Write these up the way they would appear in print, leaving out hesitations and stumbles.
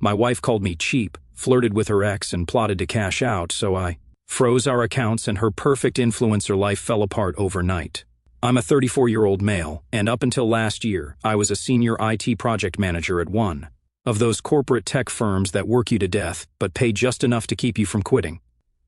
My wife called me cheap, flirted with her ex, and plotted to cash out, so I froze our accounts and her perfect influencer life fell apart overnight. I'm a 34-year-old male, and up until last year, I was a senior IT project manager at one of those corporate tech firms that work you to death but pay just enough to keep you from quitting.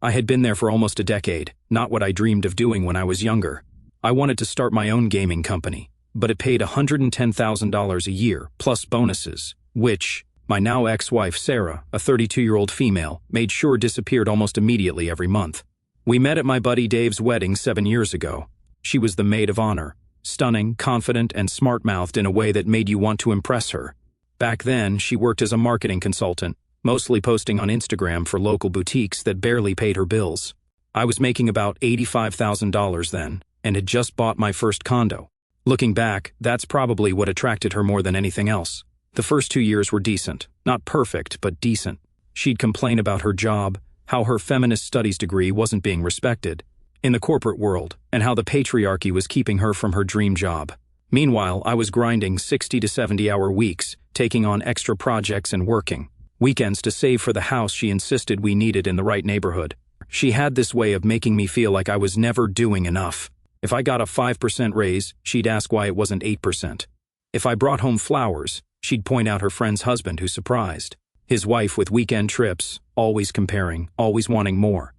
I had been there for almost a decade, not what I dreamed of doing when I was younger. I wanted to start my own gaming company, but it paid $110,000 a year, plus bonuses, which my now ex-wife Sarah, a 32-year-old female, made sure disappeared almost immediately every month. We met at my buddy Dave's wedding 7 years ago. She was the maid of honor, stunning, confident, and smart-mouthed in a way that made you want to impress her. Back then, she worked as a marketing consultant, mostly posting on Instagram for local boutiques that barely paid her bills. I was making about $85,000 then, and had just bought my first condo. Looking back, that's probably what attracted her more than anything else. The first 2 years were decent. Not perfect, but decent. She'd complain about her job, how her feminist studies degree wasn't being respected in the corporate world, and how the patriarchy was keeping her from her dream job. Meanwhile, I was grinding 60 to 70-hour weeks, taking on extra projects and working weekends to save for the house she insisted we needed in the right neighborhood. She had this way of making me feel like I was never doing enough. If I got a 5% raise, she'd ask why it wasn't 8%. If I brought home flowers, she'd point out her friend's husband who surprised. His wife with weekend trips, always comparing, always wanting more.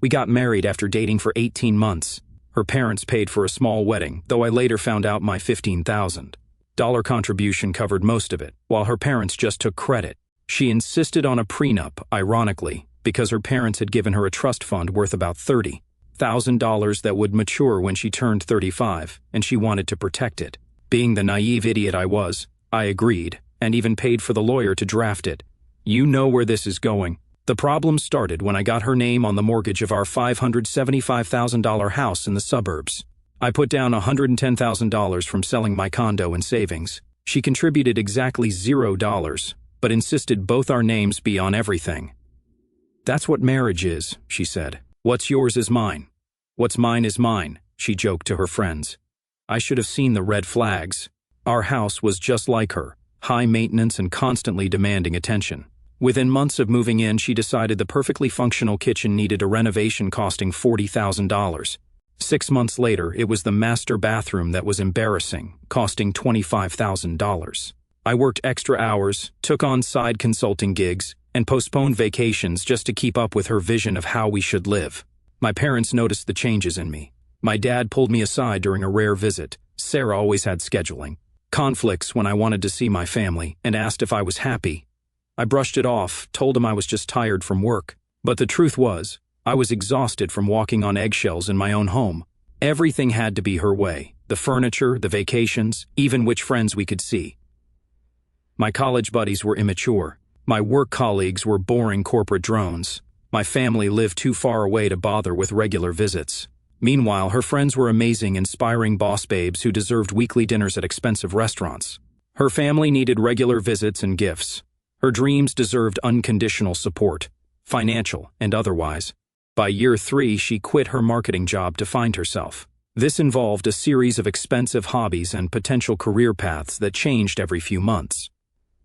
We got married after dating for 18 months. Her parents paid for a small wedding, though I later found out my $15,000 contribution covered most of it, while her parents just took credit. She insisted on a prenup, ironically, because her parents had given her a trust fund worth about $30,000 that would mature when she turned 35, and she wanted to protect it. Being the naive idiot I was, I agreed, and even paid for the lawyer to draft it. You know where this is going. The problem started when I got her name on the mortgage of our $575,000 house in the suburbs. I put down $110,000 from selling my condo and savings. She contributed exactly $0, but insisted both our names be on everything. "That's what marriage is," she said. "What's yours is mine. What's mine is mine," she joked to her friends. I should have seen the red flags. Our house was just like her, high maintenance and constantly demanding attention. Within months of moving in, she decided the perfectly functional kitchen needed a renovation costing $40,000. 6 months later, it was the master bathroom that was embarrassing, costing $25,000. I worked extra hours, took on side consulting gigs, and postponed vacations just to keep up with her vision of how we should live. My parents noticed the changes in me. My dad pulled me aside during a rare visit. Sarah always had scheduling conflicts when I wanted to see my family, and asked if I was happy. I brushed it off, told him I was just tired from work. But the truth was, I was exhausted from walking on eggshells in my own home. Everything had to be her way. The furniture, the vacations, even which friends we could see. My college buddies were immature. My work colleagues were boring corporate drones. My family lived too far away to bother with regular visits. Meanwhile, her friends were amazing, inspiring boss babes who deserved weekly dinners at expensive restaurants. Her family needed regular visits and gifts. Her dreams deserved unconditional support, financial and otherwise. By year 3, she quit her marketing job to find herself. This involved a series of expensive hobbies and potential career paths that changed every few months.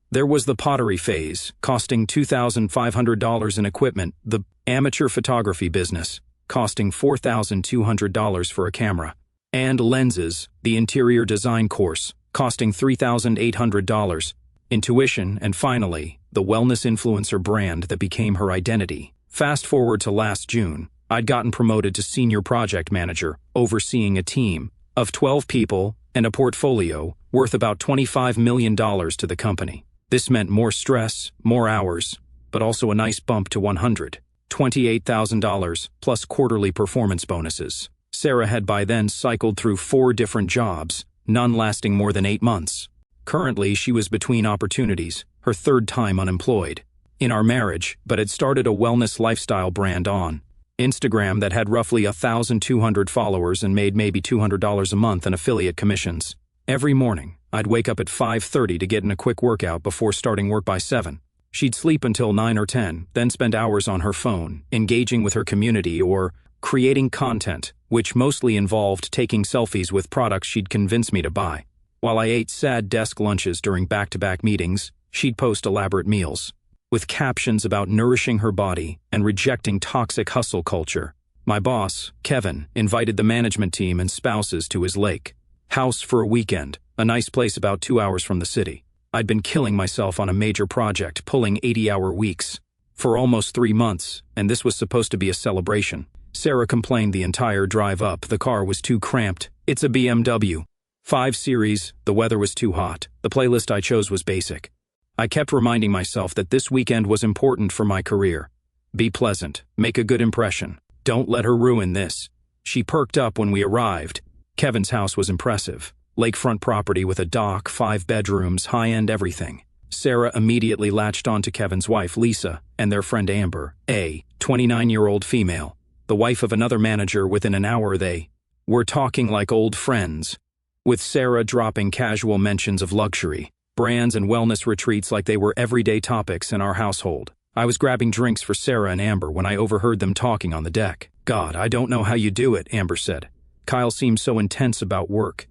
There was the pottery phase, costing $2,500 in equipment, the amateur photography business, costing $4,200 for a camera, and lenses, the interior design course, costing $3,800, intuition, and finally, the wellness influencer brand that became her identity. Fast forward to last June, I'd gotten promoted to senior project manager, overseeing a team of 12 people and a portfolio worth about $25 million to the company. This meant more stress, more hours, but also a nice bump to $128,000 plus quarterly performance bonuses. Sarah had by then cycled through 4 different jobs, none lasting more than 8 months. Currently, she was between opportunities, her 3rd time unemployed. In our marriage, but had started a wellness lifestyle brand on Instagram that had roughly 1,200 followers and made maybe $200 a month in affiliate commissions. Every morning, I'd wake up at 5:30 to get in a quick workout before starting work by 7. She'd sleep until 9 or 10, then spend hours on her phone, engaging with her community or creating content, which mostly involved taking selfies with products she'd convince me to buy. While I ate sad desk lunches during back-to-back meetings, she'd post elaborate meals. with captions about nourishing her body and rejecting toxic hustle culture. My boss, Kevin, invited the management team and spouses to his lake house for a weekend, a nice place about 2 hours from the city. I'd been killing myself on a major project, pulling 80-hour weeks for almost 3 months, and this was supposed to be a celebration. Sarah complained the entire drive up. The car was too cramped. It's a BMW 5 Series. The weather was too hot. The playlist I chose was basic. I kept reminding myself that this weekend was important for my career. Be pleasant. Make a good impression. Don't let her ruin this. She perked up when we arrived. Kevin's house was impressive. Lakefront property with a dock, 5 bedrooms, high-end everything. Sarah immediately latched on to Kevin's wife, Lisa, and their friend Amber, a 29-year-old female, the wife of another manager. Within an hour they were talking like old friends, with Sarah dropping casual mentions of luxury, brands and wellness retreats like they were everyday topics in our household. I was grabbing drinks for Sarah and Amber when I overheard them talking on the deck. "God, I don't know how you do it," Amber said. "Kyle seems so intense about work."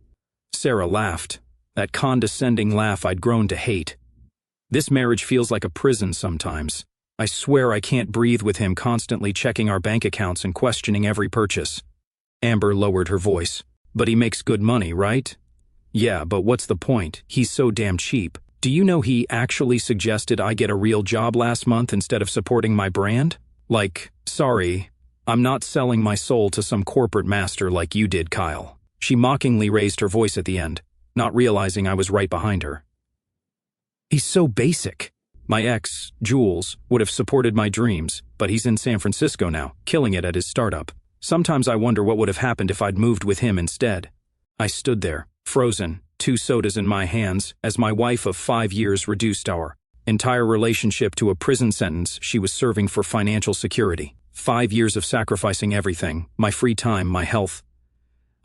Sarah laughed, that condescending laugh I'd grown to hate. "This marriage feels like a prison sometimes. I swear I can't breathe with him constantly checking our bank accounts and questioning every purchase." Amber lowered her voice. "But he makes good money, right?" "Yeah, but what's the point? He's so damn cheap. Do you know he actually suggested I get a real job last month instead of supporting my brand? Like, sorry, I'm not selling my soul to some corporate master like you did, Kyle." She mockingly raised her voice at the end, not realizing I was right behind her. "He's so basic. My ex, Jules, would have supported my dreams, but he's in San Francisco now, killing it at his startup. Sometimes I wonder what would have happened if I'd moved with him instead." I stood there, frozen, 2 sodas in my hands, as my wife of 5 years reduced our entire relationship to a prison sentence she was serving for financial security. 5 years of sacrificing everything, my free time, my health.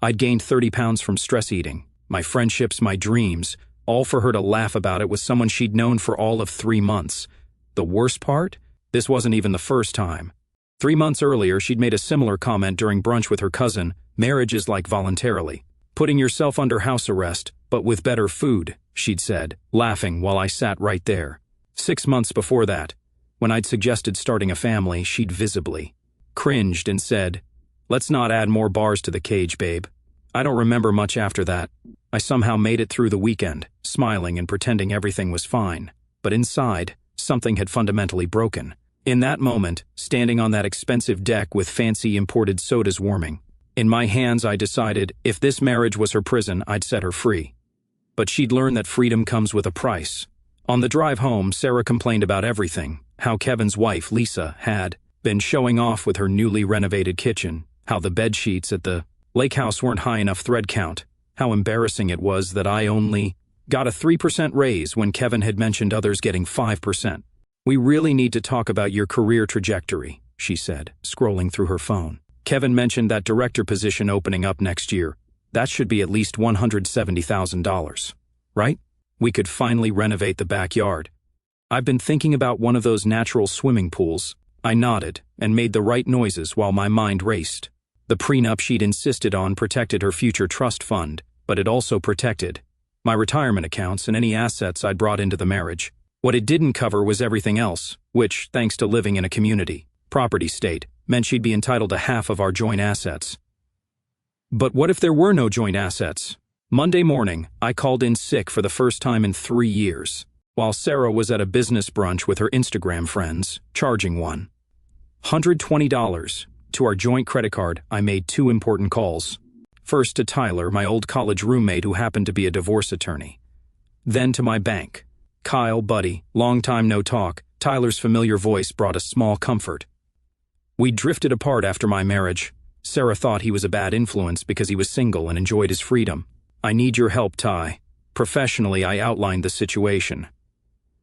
I'd gained 30 pounds from stress eating, my friendships, my dreams, all for her to laugh about it with someone she'd known for all of 3 months. The worst part? This wasn't even the first time. 3 months earlier, she'd made a similar comment during brunch with her cousin. "Marriage is like voluntarily putting yourself under house arrest, but with better food," she'd said, laughing while I sat right there. 6 months before that, when I'd suggested starting a family, she'd visibly cringed and said, "Let's not add more bars to the cage, babe." I don't remember much after that. I somehow made it through the weekend, smiling and pretending everything was fine. But inside, something had fundamentally broken. In that moment, standing on that expensive deck with fancy imported sodas warming, in my hands I decided if this marriage was her prison, I'd set her free. But she'd learned that freedom comes with a price. On the drive home, Sarah complained about everything, how Kevin's wife, Lisa, had been showing off with her newly renovated kitchen, how the bed sheets at the lake house weren't high enough thread count, how embarrassing it was that I only got a 3% raise when Kevin had mentioned others getting 5%. "We really need to talk about your career trajectory," she said, scrolling through her phone. "Kevin mentioned that director position opening up next year. That should be at least $170,000, right? We could finally renovate the backyard. I've been thinking about one of those natural swimming pools." I nodded and made the right noises while my mind raced. The prenup she'd insisted on protected her future trust fund, but it also protected my retirement accounts and any assets I'd brought into the marriage. What it didn't cover was everything else, which, thanks to living in a community property state, meant she'd be entitled to half of our joint assets. But what if there were no joint assets? Monday morning, I called in sick for the first time in 3 years, while Sarah was at a business brunch with her Instagram friends, charging $120 to our joint credit card. I made 2 important calls. First to Tyler, my old college roommate who happened to be a divorce attorney. Then to my bank. "Kyle, buddy, long time no talk." Tyler's familiar voice brought a small comfort. We drifted apart after my marriage. Sarah thought he was a bad influence because he was single and enjoyed his freedom. "I need your help, Ty." Professionally, I outlined the situation.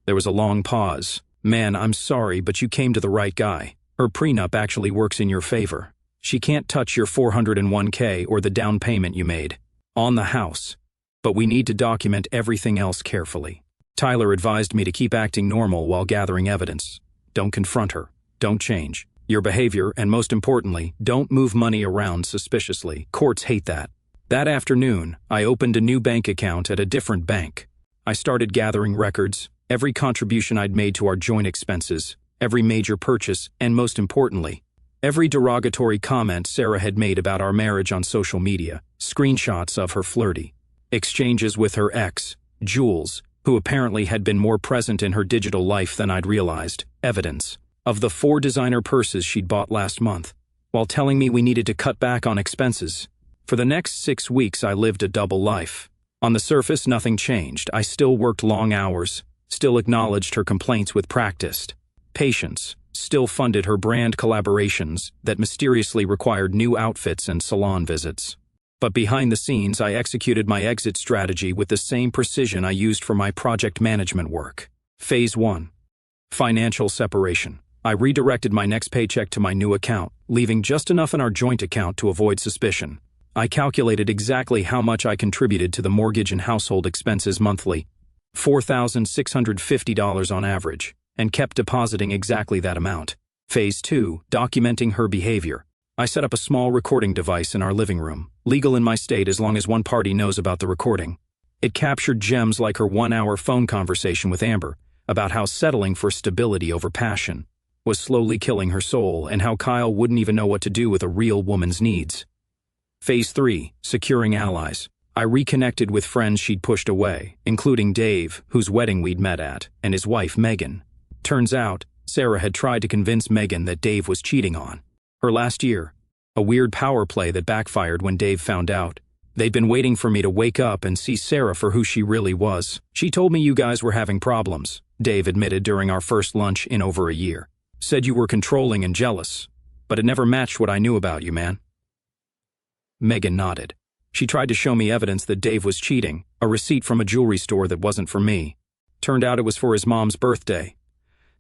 There was a long pause. "Man, I'm sorry, but you came to the right guy. Her prenup actually works in your favor. She can't touch your $401k or the down payment you made on the house. But we need to document everything else carefully." Tyler advised me to keep acting normal while gathering evidence. Don't confront her. Don't change your behavior, and most importantly, don't move money around suspiciously. Courts hate that. That afternoon, I opened a new bank account at a different bank. I started gathering records, every contribution I'd made to our joint expenses, every major purchase, and most importantly, every derogatory comment Sarah had made about our marriage on social media, screenshots of her flirty exchanges with her ex, Jules, who apparently had been more present in her digital life than I'd realized, evidence of the 4 designer purses she'd bought last month, while telling me we needed to cut back on expenses. For the next 6 weeks, I lived a double life. On the surface, nothing changed. I still worked long hours, still acknowledged her complaints with practiced patience, still funded her brand collaborations that mysteriously required new outfits and salon visits. But behind the scenes, I executed my exit strategy with the same precision I used for my project management work. Phase 1. Financial separation. I redirected my next paycheck to my new account, leaving just enough in our joint account to avoid suspicion. I calculated exactly how much I contributed to the mortgage and household expenses monthly, $4,650 on average, and kept depositing exactly that amount. Phase 2. Documenting her behavior. I set up a small recording device in our living room, legal in my state as long as one party knows about the recording. It captured gems like her 1-hour phone conversation with Amber about how settling for stability over passion was slowly killing her soul and how Kyle wouldn't even know what to do with a real woman's needs. Phase 3. Securing allies. I reconnected with friends she'd pushed away, including Dave, whose wedding we'd met at, and his wife Megan. Turns out, Sarah had tried to convince Megan that Dave was cheating on her last year. A weird power play that backfired when Dave found out. They'd been waiting for me to wake up and see Sarah for who she really was. She told me you guys were having problems, Dave admitted during our first lunch in over a year. Said you were controlling and jealous, but it never matched what I knew about you, man. Megan nodded. She tried to show me evidence that Dave was cheating, a receipt from a jewelry store that wasn't for me. Turned out it was for his mom's birthday.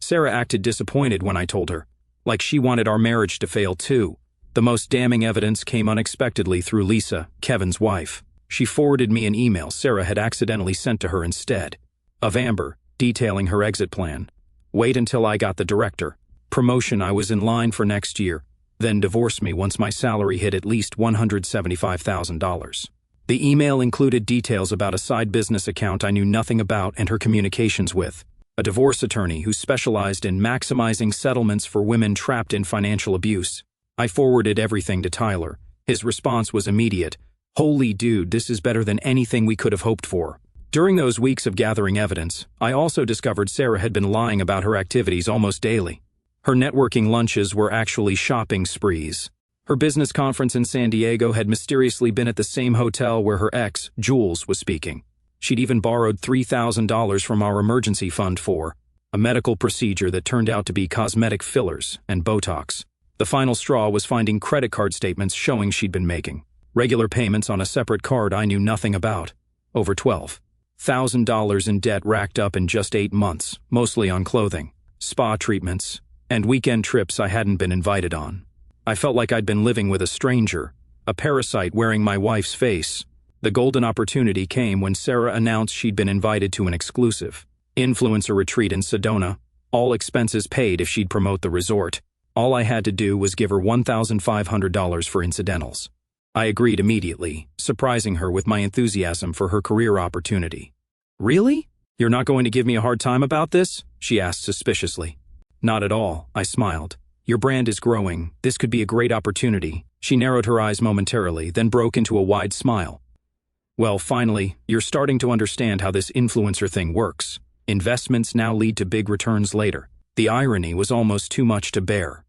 Sarah acted disappointed when I told her, like she wanted our marriage to fail too. The most damning evidence came unexpectedly through Lisa, Kevin's wife. She forwarded me an email Sarah had accidentally sent to her instead of Amber, detailing her exit plan. Wait until I got the director promotion I was in line for next year, then divorce me once my salary hit at least $175,000. The email included details about a side business account I knew nothing about and her communications with a divorce attorney who specialized in maximizing settlements for women trapped in financial abuse. I forwarded everything to Tyler. His response was immediate. Holy dude, this is better than anything we could have hoped for. During those weeks of gathering evidence, I also discovered Sarah had been lying about her activities almost daily. Her networking lunches were actually shopping sprees. Her business conference in San Diego had mysteriously been at the same hotel where her ex, Jules, was speaking. She'd even borrowed $3,000 from our emergency fund for a medical procedure that turned out to be cosmetic fillers and Botox. The final straw was finding credit card statements showing she'd been making regular payments on a separate card I knew nothing about. Over $12,000 in debt racked up in just 8 months, mostly on clothing, spa treatments, and weekend trips I hadn't been invited on. I felt like I'd been living with a stranger, a parasite wearing my wife's face. The golden opportunity came when Sarah announced she'd been invited to an exclusive influencer retreat in Sedona, all expenses paid if she'd promote the resort. All I had to do was give her $1,500 for incidentals. I agreed immediately, surprising her with my enthusiasm for her career opportunity. Really? You're not going to give me a hard time about this? She asked suspiciously. Not at all, I smiled. Your brand is growing. This could be a great opportunity. She narrowed her eyes momentarily, then broke into a wide smile. Well, finally, you're starting to understand how this influencer thing works. Investments now lead to big returns later. The irony was almost too much to bear.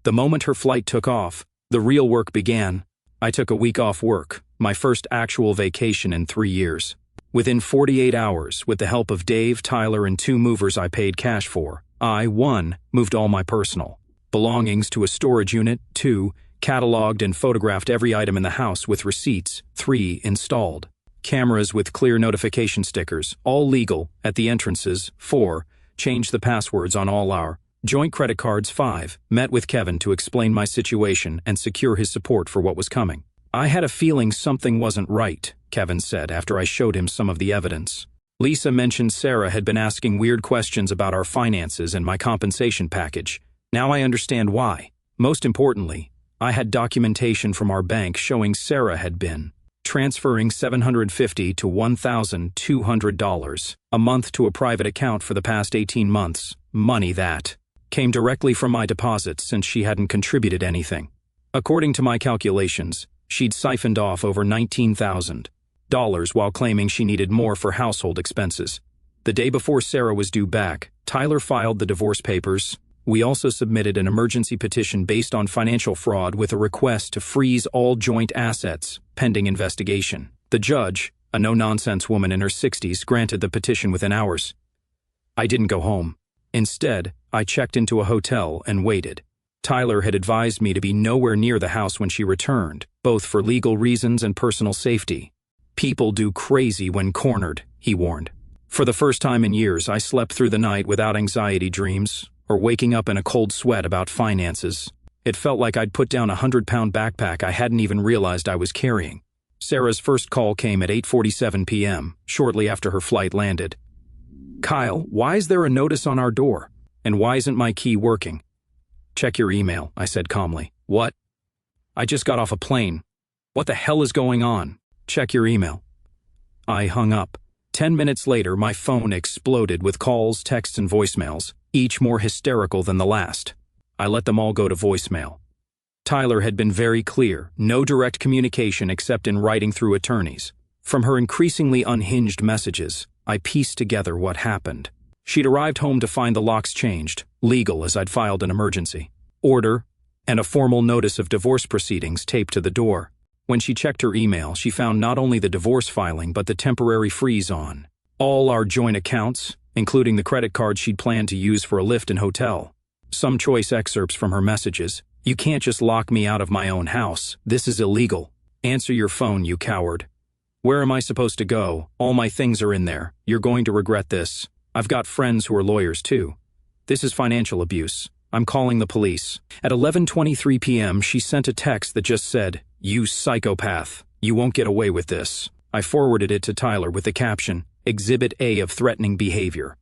The moment her flight took off, the real work began. I took a week off work, my first actual vacation in 3 years. Within 48 hours, with the help of Dave, Tyler, and 2 movers I paid cash for, I, 1, moved all my personal belongings to a storage unit, 2, cataloged and photographed every item in the house with receipts, 3, installed cameras with clear notification stickers, all legal, at the entrances, 4, changed the passwords on all our joint credit cards, 5, met with Kevin to explain my situation and secure his support for what was coming. I had a feeling something wasn't right, Kevin said after I showed him some of the evidence. Lisa mentioned Sarah had been asking weird questions about our finances and my compensation package. Now I understand why. Most importantly, I had documentation from our bank showing Sarah had been transferring $750 to $1,200 a month to a private account for the past 18 months, money that came directly from my deposits since she hadn't contributed anything. According to my calculations, she'd siphoned off over $19,000 while claiming she needed more for household expenses. The day before Sarah was due back, Tyler filed the divorce papers. We also submitted an emergency petition based on financial fraud with a request to freeze all joint assets, pending investigation. The judge, a no-nonsense woman in her 60s, granted the petition within hours. I didn't go home. Instead, I checked into a hotel and waited. Tyler had advised me to be nowhere near the house when she returned, both for legal reasons and personal safety. People do crazy when cornered, he warned. For the first time in years, I slept through the night without anxiety dreams or waking up in a cold sweat about finances. It felt like I'd put down a 100-pound backpack I hadn't even realized I was carrying. Sarah's first call came at 8:47 p.m., shortly after her flight landed. "Kyle, why is there a notice on our door? And why isn't my key working?" "Check your email," I said calmly. "What?" "I just got off a plane. What the hell is going on?" "Check your email." I hung up. 10 minutes later, my phone exploded with calls, texts, and voicemails, each more hysterical than the last. I let them all go to voicemail. Tyler had been very clear, no direct communication except in writing through attorneys. From her increasingly unhinged messages, I pieced together what happened. She'd arrived home to find the locks changed, legal as I'd filed an emergency order, and a formal notice of divorce proceedings taped to the door. When she checked her email, she found not only the divorce filing but the temporary freeze on all our joint accounts, including the credit card she'd planned to use for a lift and hotel. Some choice excerpts from her messages. "You can't just lock me out of my own house. This is illegal. Answer your phone, you coward. Where am I supposed to go? All my things are in there. You're going to regret this. I've got friends who are lawyers too. This is financial abuse. I'm calling the police." At 11:23 p.m., she sent a text that just said, "You psychopath. You won't get away with this." I forwarded it to Tyler with the caption, "Exhibit A of threatening behavior."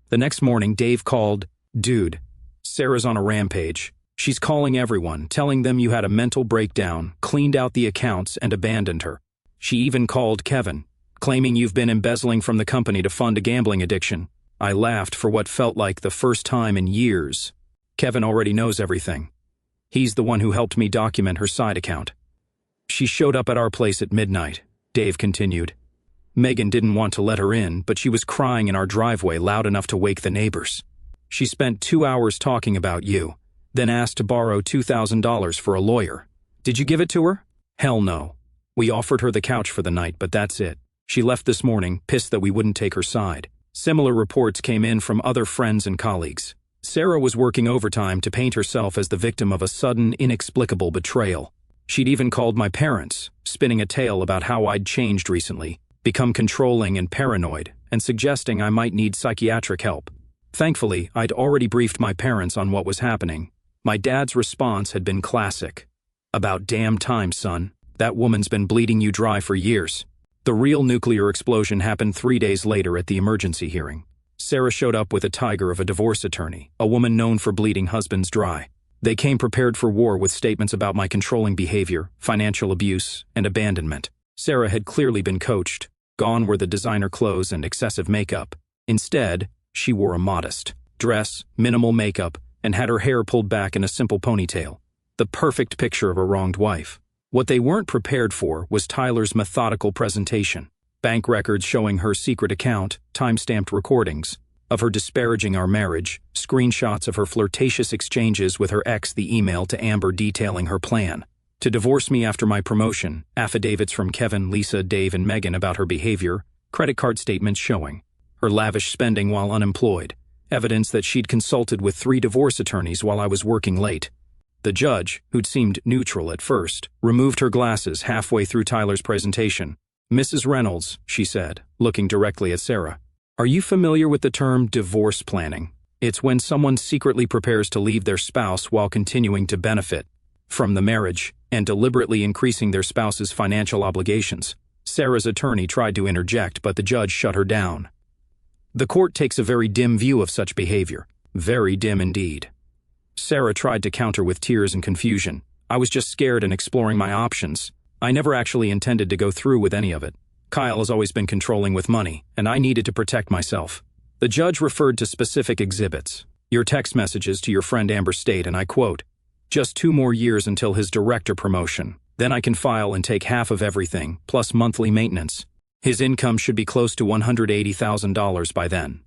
The next morning, Dave called, "Dude, Sarah's on a rampage. She's calling everyone, telling them you had a mental breakdown, cleaned out the accounts, and abandoned her. She even called Kevin, claiming you've been embezzling from the company to fund a gambling addiction." I laughed for what felt like the first time in years. Kevin already knows everything. He's the one who helped me document her side account. "She showed up at our place at midnight," Dave continued. "Megan didn't want to let her in, but she was crying in our driveway loud enough to wake the neighbors. She spent 2 hours talking about you, then asked to borrow $2,000 for a lawyer. Did you give it to her? Hell no. We offered her the couch for the night, but that's it. She left this morning, pissed that we wouldn't take her side." Similar reports came in from other friends and colleagues. Sarah was working overtime to paint herself as the victim of a sudden, inexplicable betrayal. She'd even called my parents, spinning a tale about how I'd changed recently, become controlling and paranoid, and suggesting I might need psychiatric help. Thankfully, I'd already briefed my parents on what was happening. My dad's response had been classic. "About damn time, son. That woman's been bleeding you dry for years." The real nuclear explosion happened 3 days later at the emergency hearing. Sarah showed up with a tiger of a divorce attorney, a woman known for bleeding husbands dry. They came prepared for war with statements about my controlling behavior, financial abuse, and abandonment. Sarah had clearly been coached. Gone were the designer clothes and excessive makeup. Instead, she wore a modest dress, minimal makeup, and had her hair pulled back in a simple ponytail. The perfect picture of a wronged wife. What they weren't prepared for was Tyler's methodical presentation. Bank records showing her secret account, time-stamped recordings of her disparaging our marriage, screenshots of her flirtatious exchanges with her ex, the email to Amber detailing her plan to divorce me after my promotion, affidavits from Kevin, Lisa, Dave, and Megan about her behavior, credit card statements showing her lavish spending while unemployed, evidence that she'd consulted with 3 divorce attorneys while I was working late. The judge, who'd seemed neutral at first, removed her glasses halfway through Tyler's presentation. "Mrs. Reynolds," she said, looking directly at Sarah, "are you familiar with the term divorce planning? It's when someone secretly prepares to leave their spouse while continuing to benefit from the marriage and deliberately increasing their spouse's financial obligations." Sarah's attorney tried to interject, but the judge shut her down. "The court takes a very dim view of such behavior. Very dim indeed." Sarah tried to counter with tears and confusion. "I was just scared and exploring my options. I never actually intended to go through with any of it. Kyle has always been controlling with money, and I needed to protect myself. The judge referred to specific exhibits. Your text messages to your friend Amber state, and I quote, "Just 2 more years until his director promotion. Then I can file and take half of everything, plus monthly maintenance. His income should be close to $180,000 by then."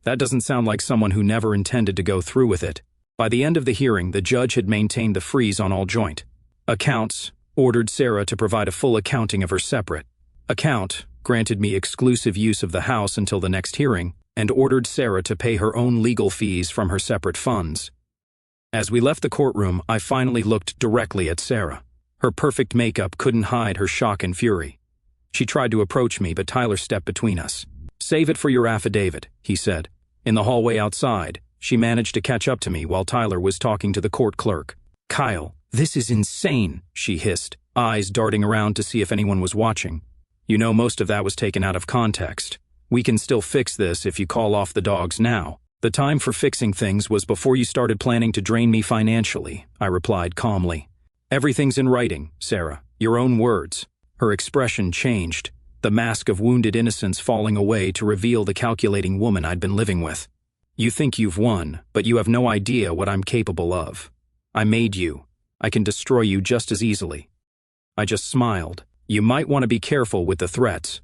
That doesn't sound like someone who never intended to go through with it. By the end of the hearing, the judge had maintained the freeze on all joint accounts, ordered Sarah to provide a full accounting of her separate account, granted me exclusive use of the house until the next hearing, and ordered Sarah to pay her own legal fees from her separate funds. As we left the courtroom, I finally looked directly at Sarah. Her perfect makeup couldn't hide her shock and fury. She tried to approach me, but Tyler stepped between us. "Save it for your affidavit," he said. In the hallway outside, she managed to catch up to me while Tyler was talking to the court clerk. "Kyle, this is insane," she hissed, eyes darting around to see if anyone was watching. "You know most of that was taken out of context. We can still fix this if you call off the dogs now. The time for fixing things was before you started planning to drain me financially," I replied calmly. "Everything's in writing, Sarah. Your own words." Her expression changed, the mask of wounded innocence falling away to reveal the calculating woman I'd been living with. "You think you've won, but you have no idea what I'm capable of. I made you. I can destroy you just as easily." I just smiled. "You might want to be careful with the threats.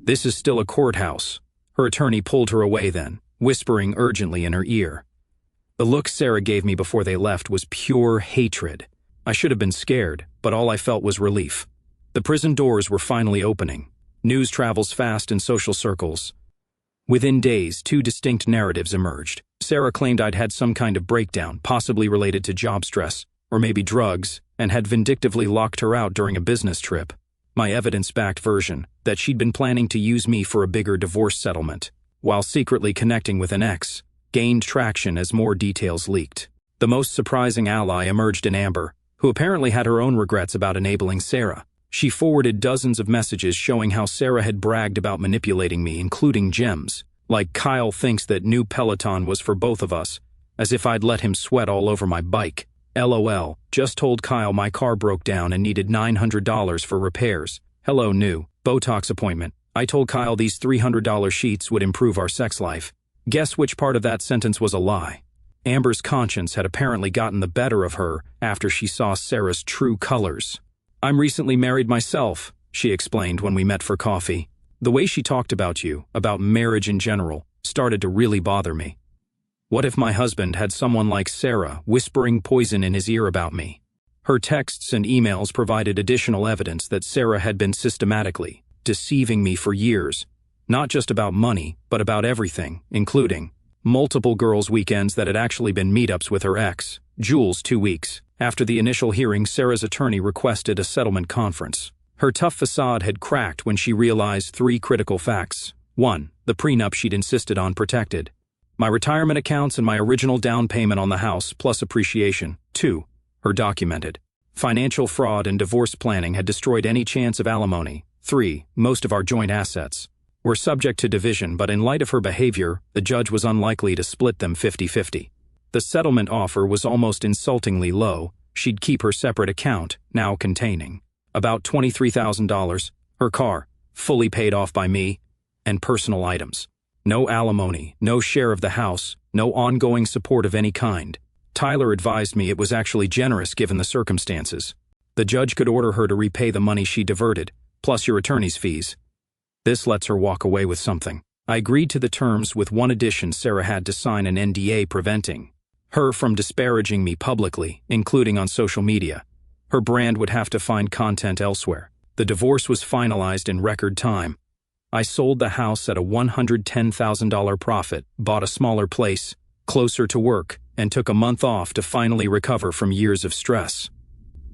This is still a courthouse." Her attorney pulled her away then, whispering urgently in her ear. The look Sarah gave me before they left was pure hatred. I should have been scared, but all I felt was relief. The prison doors were finally opening. News travels fast in social circles. Within days, 2 distinct narratives emerged. Sarah claimed I'd had some kind of breakdown, possibly related to job stress, or maybe drugs, and had vindictively locked her out during a business trip. My evidence-backed version, that she'd been planning to use me for a bigger divorce settlement, while secretly connecting with an ex, gained traction as more details leaked. The most surprising ally emerged in Amber, who apparently had her own regrets about enabling Sarah. She forwarded dozens of messages showing how Sarah had bragged about manipulating me, including gems, like "Kyle thinks that new Peloton was for both of us," as if I'd let him sweat all over my bike. LOL, just told Kyle my car broke down and needed $900 for repairs. Hello, new Botox appointment. I told Kyle these $300 sheets would improve our sex life. Guess which part of that sentence was a lie? Amber's conscience had apparently gotten the better of her after she saw Sarah's true colors. "I'm recently married myself," she explained when we met for coffee. "The way she talked about you, about marriage in general, started to really bother me. What if my husband had someone like Sarah whispering poison in his ear about me?" Her texts and emails provided additional evidence that Sarah had been systematically deceiving me for years, not just about money, but about everything, including multiple girls' weekends that had actually been meetups with her ex, Jules. 2 weeks after the initial hearing, Sarah's attorney requested a settlement conference. Her tough facade had cracked when she realized 3 critical facts. 1. The prenup she'd insisted on protected. My retirement accounts and my original down payment on the house, plus appreciation. 2. Her documented financial fraud and divorce planning had destroyed any chance of alimony. 3. Most of our joint assets were subject to division, but in light of her behavior, the judge was unlikely to split them 50-50. The settlement offer was almost insultingly low. She'd keep her separate account, now containing about $23,000, her car, fully paid off by me, and personal items. No alimony, no share of the house, no ongoing support of any kind. Tyler advised me it was actually generous given the circumstances. The judge could order her to repay the money she diverted, plus your attorney's fees. This lets her walk away with something. I agreed to the terms with one addition: Sarah had to sign an NDA preventing her from disparaging me publicly, including on social media. Her brand would have to find content elsewhere. The divorce was finalized in record time. I sold the house at a $110,000 profit, bought a smaller place, closer to work, and took a month off to finally recover from years of stress.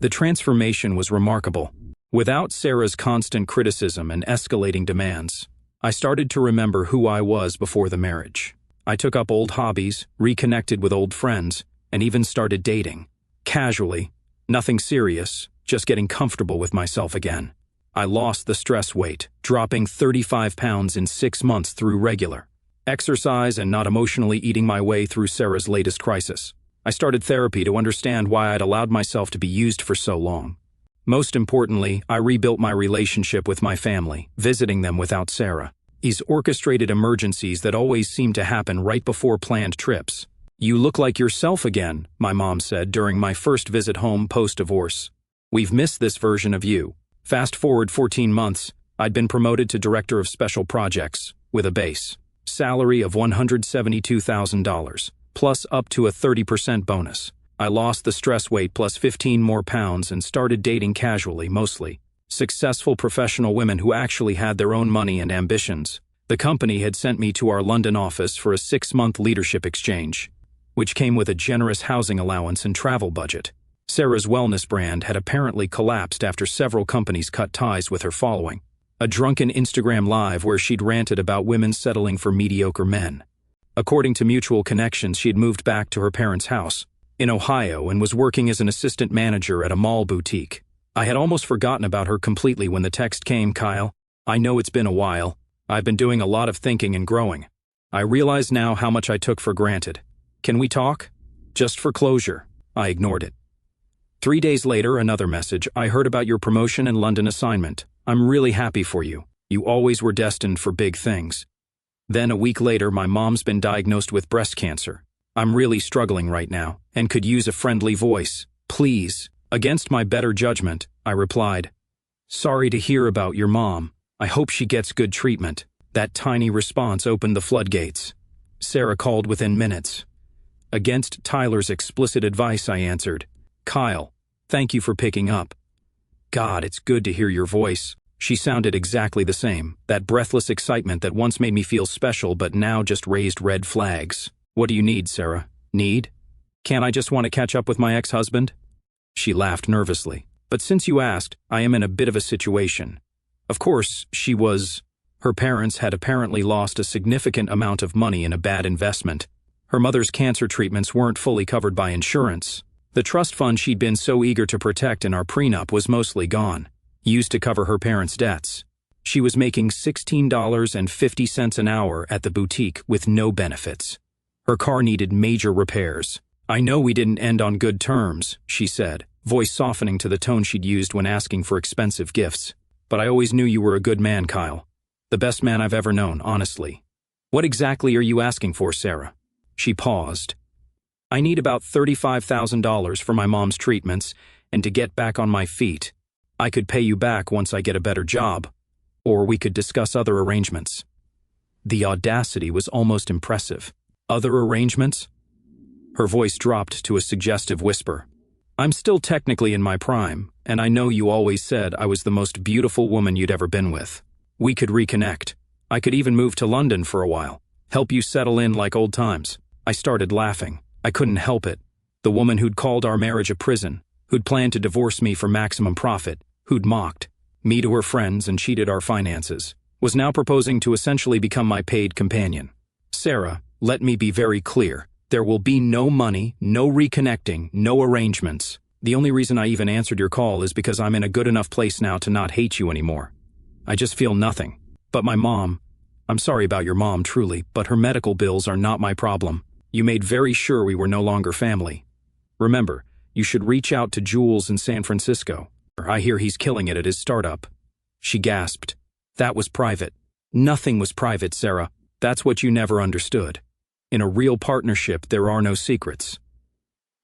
The transformation was remarkable. Without Sarah's constant criticism and escalating demands, I started to remember who I was before the marriage. I took up old hobbies, reconnected with old friends, and even started dating. Casually, nothing serious, just getting comfortable with myself again. I lost the stress weight, dropping 35 pounds in 6 months through regular exercise and not emotionally eating my way through Sarah's latest crisis. I started therapy to understand why I'd allowed myself to be used for so long. Most importantly, I rebuilt my relationship with my family, visiting them without Sarah. These orchestrated emergencies that always seem to happen right before planned trips. "You look like yourself again," my mom said during my first visit home post-divorce. "We've missed this version of you." Fast forward 14 months, I'd been promoted to Director of Special Projects, with a base salary of $172,000, plus up to a 30% bonus. I lost the stress weight plus 15 more pounds and started dating casually, mostly successful professional women who actually had their own money and ambitions. The company had sent me to our London office for a 6-month leadership exchange, which came with a generous housing allowance and travel budget. Sarah's wellness brand had apparently collapsed after several companies cut ties with her following. A drunken Instagram live where she'd ranted about women settling for mediocre men. According to mutual connections, she'd moved back to her parents' house in Ohio and was working as an assistant manager at a mall boutique. I had almost forgotten about her completely when the text came, "Kyle, I know it's been a while. I've been doing a lot of thinking and growing. I realize now how much I took for granted. Can we talk? Just for closure." I ignored it. 3 days later, another message. "I heard about your promotion and London assignment. I'm really happy for you. You always were destined for big things." Then a week later, "My mom's been diagnosed with breast cancer. I'm really struggling right now and could use a friendly voice. Please." Against my better judgment, I replied, "Sorry to hear about your mom. I hope she gets good treatment." That tiny response opened the floodgates. Sarah called within minutes. Against Tyler's explicit advice, I answered, "Kyle, thank you for picking up. God, it's good to hear your voice." She sounded exactly the same, that breathless excitement that once made me feel special but now just raised red flags. "What do you need, Sarah?" "Need? Can't I just want to catch up with my ex-husband?" She laughed nervously. "But since you asked, I am in a bit of a situation." Of course, her parents had apparently lost a significant amount of money in a bad investment. Her mother's cancer treatments weren't fully covered by insurance. The trust fund she'd been so eager to protect in our prenup was mostly gone, used to cover her parents' debts. She was making $16.50 an hour at the boutique with no benefits. Her car needed major repairs. "I know we didn't end on good terms," she said, voice softening to the tone she'd used when asking for expensive gifts. "But I always knew you were a good man, Kyle. The best man I've ever known, honestly." "What exactly are you asking for, Sarah?" She paused. "I need about $35,000 for my mom's treatments and to get back on my feet. I could pay you back once I get a better job, or we could discuss other arrangements." The audacity was almost impressive. "Other arrangements?" Her voice dropped to a suggestive whisper. "I'm still technically in my prime, and I know you always said I was the most beautiful woman you'd ever been with. We could reconnect. I could even move to London for a while, help you settle in like old times." I started laughing. I couldn't help it. The woman who'd called our marriage a prison, who'd planned to divorce me for maximum profit, who'd mocked me to her friends and cheated our finances, was now proposing to essentially become my paid companion. "Sarah, let me be very clear. There will be no money, no reconnecting, no arrangements. The only reason I even answered your call is because I'm in a good enough place now to not hate you anymore. I just feel nothing. But my mom, I'm sorry about your mom, truly, but her medical bills are not my problem. You made very sure we were no longer family. Remember, you should reach out to Jules in San Francisco. I hear he's killing it at his startup." She gasped. "That was private." "Nothing was private, Sarah. That's what you never understood. In a real partnership, there are no secrets."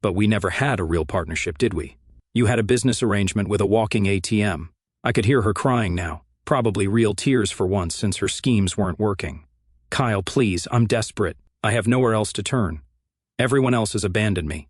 "But we never had a real partnership, did we? You had a business arrangement with a walking ATM." I could hear her crying now, probably real tears for once since her schemes weren't working. "Kyle, please, I'm desperate. I have nowhere else to turn. Everyone else has abandoned me."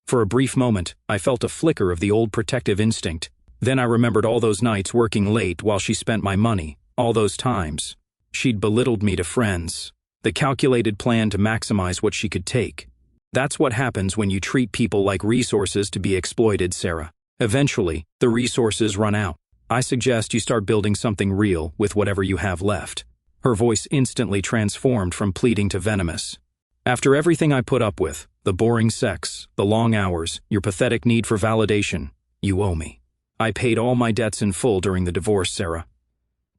For a brief moment, I felt a flicker of the old protective instinct. Then I remembered all those nights working late while she spent my money, all those times she'd belittled me to friends. The calculated plan to maximize what she could take. That's what happens when you treat people like resources to be exploited, Sarah. Eventually, the resources run out. I suggest you start building something real with whatever you have left. Her voice instantly transformed from pleading to venomous. "After everything I put up with, the boring sex, the long hours, your pathetic need for validation, you owe me. I paid all my debts in full during the divorce, Sarah.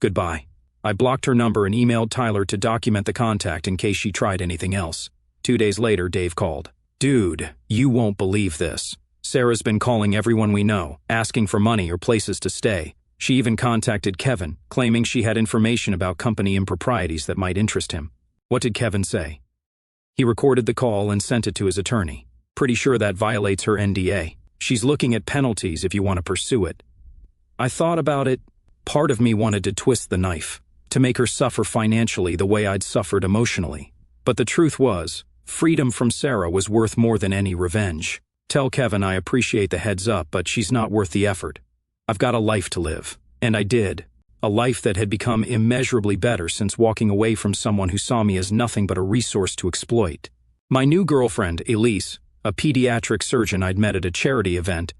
Goodbye." I blocked her number and emailed Tyler to document the contact in case she tried anything else. 2 days later, Dave called. "Dude, you won't believe this. Sarah's been calling everyone we know, asking for money or places to stay. She even contacted Kevin, claiming she had information about company improprieties that might interest him. What did Kevin say? He recorded the call and sent it to his attorney. Pretty sure that violates her NDA. She's looking at penalties if you want to pursue it. I thought about it. Part of me wanted to twist the knife, to make her suffer financially the way I'd suffered emotionally. But the truth was, freedom from Sarah was worth more than any revenge. Tell Kevin I appreciate the heads up, but she's not worth the effort. I've got a life to live. And I did. A life that had become immeasurably better since walking away from someone who saw me as nothing but a resource to exploit. My new girlfriend, Elise, a pediatric surgeon I'd met at a charity event,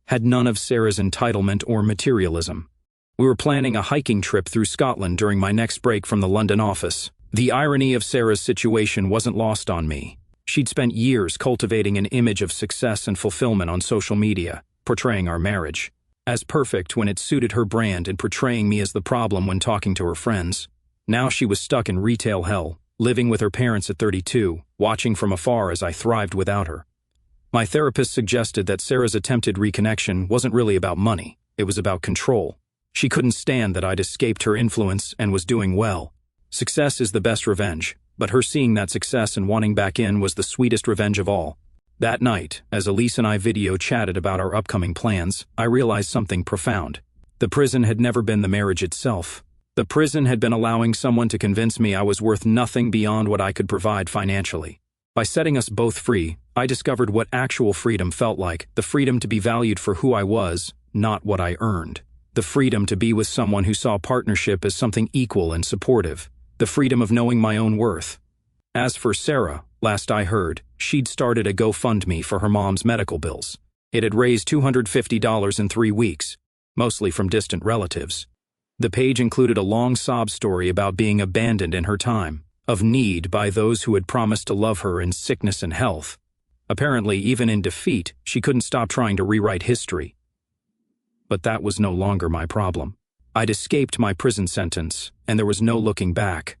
had none of Sarah's entitlement or materialism. We were planning a hiking trip through Scotland during my next break from the London office. The irony of Sarah's situation wasn't lost on me. She'd spent years cultivating an image of success and fulfillment on social media, portraying our marriage as perfect when it suited her brand and portraying me as the problem when talking to her friends. Now she was stuck in retail hell, living with her parents at 32, watching from afar as I thrived without her. My therapist suggested that Sarah's attempted reconnection wasn't really about money, it was about control. She couldn't stand that I'd escaped her influence and was doing well. Success is the best revenge, but her seeing that success and wanting back in was the sweetest revenge of all. That night, as Elise and I video chatted about our upcoming plans, I realized something profound. The prison had never been the marriage itself. The prison had been allowing someone to convince me I was worth nothing beyond what I could provide financially. By setting us both free, I discovered what actual freedom felt like, the freedom to be valued for who I was, not what I earned. The freedom to be with someone who saw partnership as something equal and supportive. The freedom of knowing my own worth. As for Sarah, last I heard, she'd started a GoFundMe for her mom's medical bills. It had raised $250 in 3 weeks, mostly from distant relatives. The page included a long sob story about being abandoned in her time of need by those who had promised to love her in sickness and health. Apparently, even in defeat, she couldn't stop trying to rewrite history. But that was no longer my problem. I'd escaped my prison sentence, and there was no looking back.